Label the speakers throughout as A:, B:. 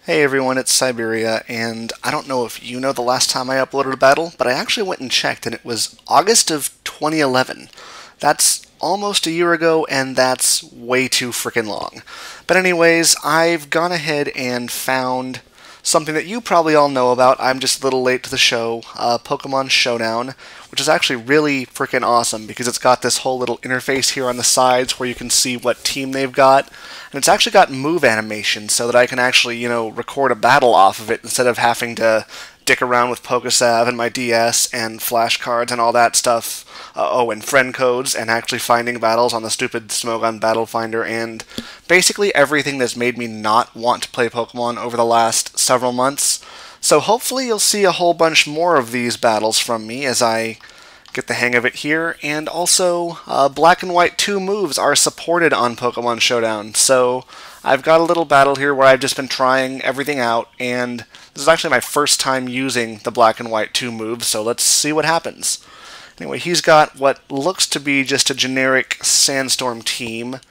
A: Hey everyone, it's Syberia, and I don't know if you know the last time I uploaded a battle, but I actually went and checked, and it was August of 2011. That's almost a year ago, and that's way too freaking long. But anyways, I've gone ahead and found something that you probably all know about. I'm just a little late to the show, Pokemon Showdown, which is actually really freaking awesome because it's got this whole little interface here on the sides where you can see what team they've got, and it's actually got move animation so that I can actually, record a battle off of it instead of having to dick around with Pokesav and my DS and flashcards and all that stuff. And friend codes, and actually finding battles on the stupid Smogon Battle Finder, and basically everything that's made me not want to play Pokemon over the last several months. So hopefully you'll see a whole bunch more of these battles from me as I get the hang of it here, and also Black and White 2 moves are supported on Pokemon Showdown. So I've got a little battle here where I've just been trying everything out, and this is actually my first time using the Black and White 2 moves, so let's see what happens. Anyway, he's got what looks to be just a generic Sandstorm team.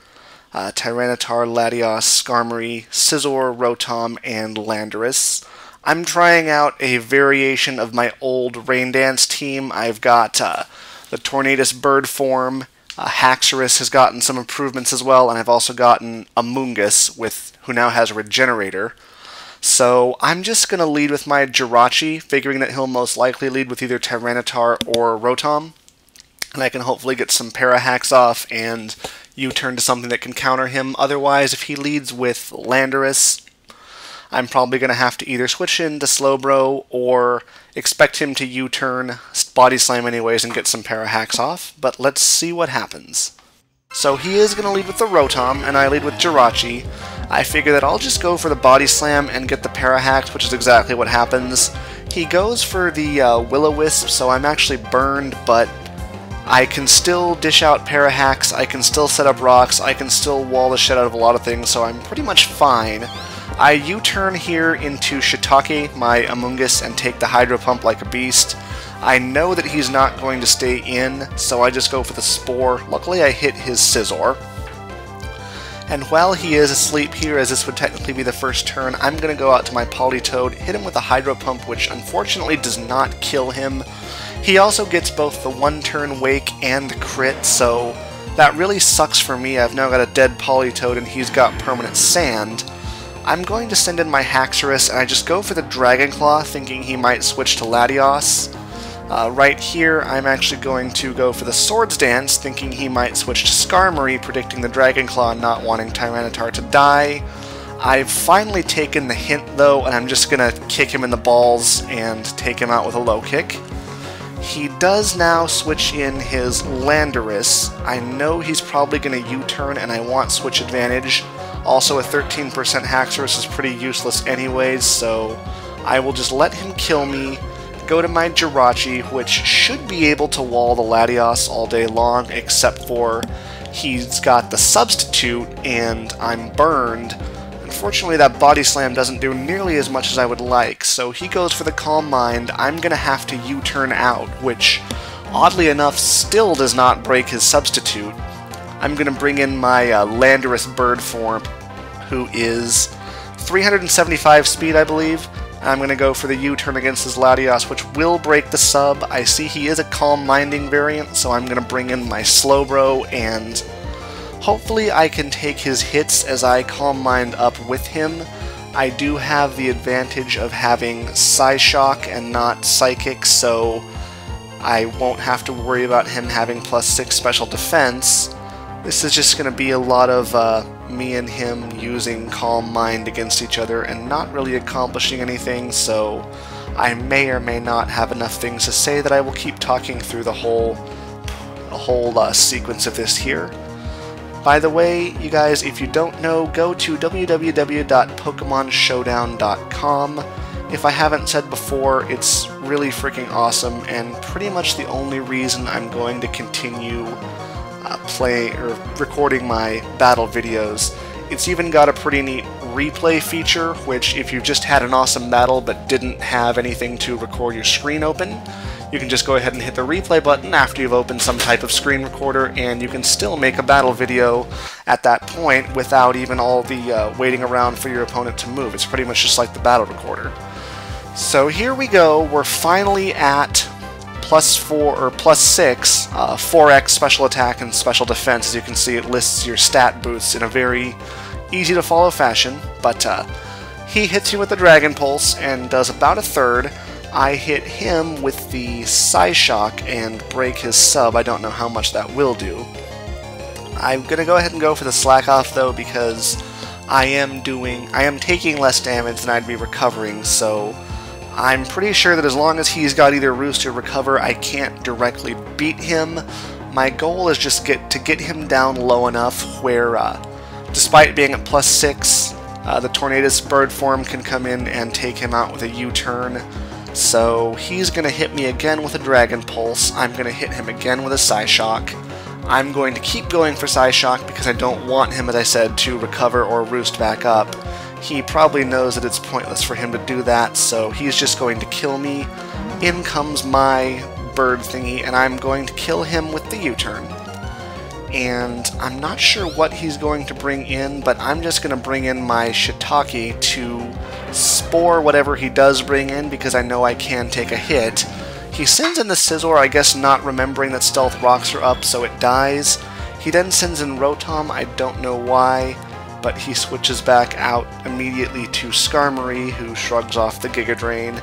A: Tyranitar, Latios, Skarmory, Scizor, Rotom, and Landorus. I'm trying out a variation of my old Rain Dance team. I've got the Tornadus bird form. Haxorus has gotten some improvements as well, and I've also gotten Amoonguss, who now has Regenerator. So I'm just going to lead with my Jirachi, figuring that he'll most likely lead with either Tyranitar or Rotom. And I can hopefully get some Parahacks off and U-turn to something that can counter him. Otherwise, if he leads with Landorus, I'm probably going to have to either switch into Slowbro or expect him to U-turn, Body Slam anyways, and get some Parahacks off. But let's see what happens. So he is going to lead with the Rotom, and I lead with Jirachi. I figure that I'll just go for the Body Slam and get the Parahacks, which is exactly what happens. He goes for the Will-O-Wisp, so I'm actually burned, but I can still dish out Parahacks, I can still set up rocks, I can still wall the shit out of a lot of things, so I'm pretty much fine. I U-turn here into Shiitake, my Amoonguss, and take the Hydro Pump like a beast. I know that he's not going to stay in, so I just go for the Spore. Luckily I hit his Scizor. And while he is asleep here, as this would technically be the first turn, I'm going to go out to my Politoed, hit him with a Hydro Pump, which unfortunately does not kill him. He also gets both the one-turn Wake and the crit, so that really sucks for me. I've now got a dead Politoed and he's got permanent Sand. I'm going to send in my Haxorus, and I just go for the Dragon Claw, thinking he might switch to Latios. Right here, I'm actually going to go for the Swords Dance, thinking he might switch to Skarmory, predicting the Dragon Claw, not wanting Tyranitar to die. I've finally taken the hint, though, and I'm just going to kick him in the balls and take him out with a low kick. He does now switch in his Landorus. I know he's probably going to U-turn, and I want switch advantage. Also, a 13% Haxorus is pretty useless anyways, so I will just let him kill me, go to my Jirachi, which should be able to wall the Latios all day long, except for he's got the Substitute, and I'm burned. Unfortunately, that Body Slam doesn't do nearly as much as I would like, so he goes for the Calm Mind. I'm going to have to U-turn out, which, oddly enough, still does not break his Substitute. I'm going to bring in my Landorus bird form, who is 375 speed, I believe. I'm going to go for the U-turn against his Latios, which will break the sub. I see he is a Calm Minding variant, so I'm going to bring in my Slowbro, and hopefully I can take his hits as I Calm Mind up with him. I do have the advantage of having Psyshock and not Psychic, so I won't have to worry about him having +6 special defense. This is just going to be a lot of me and him using Calm Mind against each other and not really accomplishing anything, so I may or may not have enough things to say that I will keep talking through the whole sequence of this here. By the way, you guys, if you don't know, go to www.pokemonshowdown.com. If I haven't said before, it's really freaking awesome, and pretty much the only reason I'm going to continue recording my battle videos. It's even got a pretty neat replay feature, which if you've just had an awesome battle but didn't have anything to record your screen open, you can just go ahead and hit the replay button after you've opened some type of screen recorder, and you can still make a battle video at that point without even all the waiting around for your opponent to move. It's pretty much just like the battle recorder. So here we go, we're finally at +4 or +6, 4x special attack and special defense. As you can see, it lists your stat boosts in a very easy to follow fashion, but he hits you with the Dragon Pulse and does about a third. I hit him with the Psyshock and break his sub. I don't know how much that will do. I'm gonna go ahead and go for the Slack Off though, because I am taking less damage than I'd be recovering, so I'm pretty sure that as long as he's got either Roost or Recover, I can't directly beat him. My goal is just to get him down low enough where, despite being at +6, the Tornadus bird form can come in and take him out with a U-turn. So he's going to hit me again with a Dragon Pulse. I'm going to hit him again with a Psyshock. I'm going to keep going for Psyshock because I don't want him, as I said, to recover or Roost back up. He probably knows that it's pointless for him to do that, so he's just going to kill me. In comes my bird thingy, and I'm going to kill him with the U-turn. And I'm not sure what he's going to bring in, but I'm just going to bring in my Shiitake to spore whatever he does bring in, because I know I can take a hit. He sends in the Scizor, I guess not remembering that Stealth Rocks are up, so it dies. He then sends in Rotom, I don't know why, but he switches back out immediately to Skarmory, who shrugs off the Giga Drain.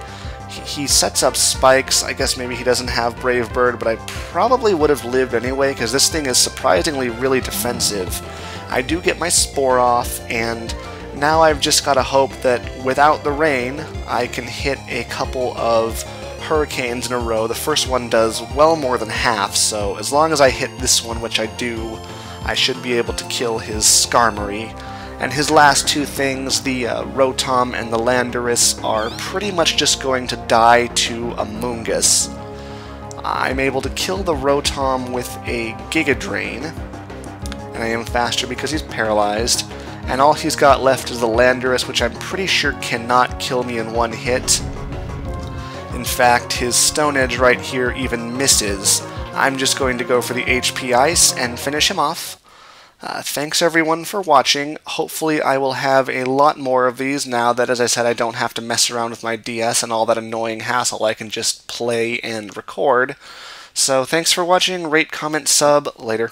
A: He sets up spikes. I guess maybe he doesn't have Brave Bird, but I probably would have lived anyway, because this thing is surprisingly really defensive. I do get my Spore off, and now I've just got to hope that without the rain, I can hit a couple of Hurricanes in a row. The first one does well more than half, so as long as I hit this one, which I do, I should be able to kill his Skarmory. And his last two things, the Rotom and the Landorus, are pretty much just going to die to a Moongus. I'm able to kill the Rotom with a Giga Drain, and I am faster because he's paralyzed. And all he's got left is the Landorus, which I'm pretty sure cannot kill me in one hit. In fact, his Stone Edge right here even misses. I'm just going to go for the HP Ice and finish him off. Thanks everyone for watching. Hopefully I will have a lot more of these now that, as I said, I don't have to mess around with my DS and all that annoying hassle. I can just play and record. So thanks for watching. Rate, comment, sub. Later.